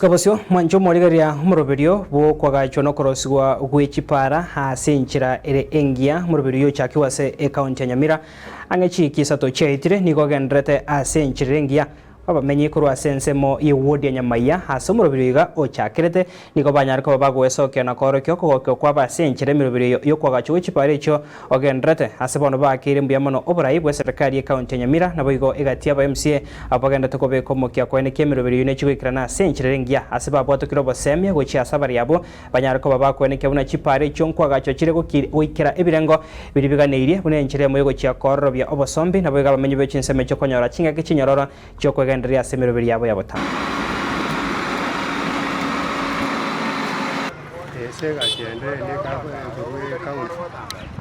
kabasyo mwanjo morigaria muroberio bo kwagachwa no korosigwa gwechipara hase nchira ere engia muroberio chakiwase e county ya Nyamira angechi kisato chaitire nigogendrete ase nchira engia abamenyi kurwa sensemo yewodi ya Nyamaya hase muroberio ochakirete nigo banyariko bagwesokyo na korokyo kogokyo kwa base nchira muroberio yo kwagachwa gwechipara echo ogendrete hase bono bakire mbyamono oburai bwa serikali ya county ya Nyamira nabo igo igatia ba MCA abagenda tukobeko mokia kwene kemuroberio ne chigwikirana ase nchira engia hase babwato kirobo semya gochia sabari yabo banyariko babakwene kebuna chipare echo nkwagacho chire gukira ebirengo biribiganeirie bune nchire moyo gochia korobya obosombi nabo iga bamenyi becho nseme cyo konyora chinga kichinyororo cyo kwegenderia ase muroberio yabo yabota ese gachende ne ka kuwe kaunti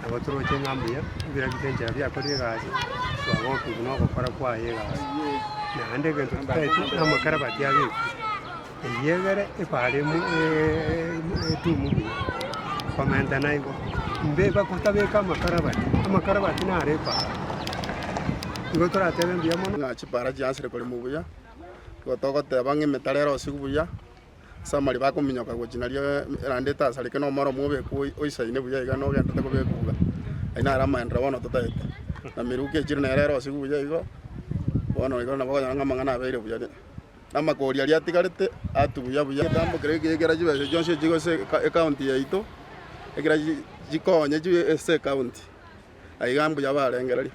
abotoro chengambiya bira bitenja bya kuri gazi twago kuno gukora kwa yegazi nande gento tete amakarabati yabi yegere ipare mu tumu komenda naigo mbe bakutabeka amakarabati na arepa ngotora tebe mbiyamo ngachipara jansire kuri mubuya gotogote bange metalero sigubuya samari bakuminyoka gukinaria randeta sarike no moro mube ku oisaine buya iga no genda te kubekuga aina rama endra wono tataete na miruke chire na rero sigubuya igo wono igo na boga ngama ngana beire buya nama koria ria tigarete atubuya buya tambo krege egera jibe jonse jigose account ya ito egera jikonye jibe ese account aigambu ya barengerari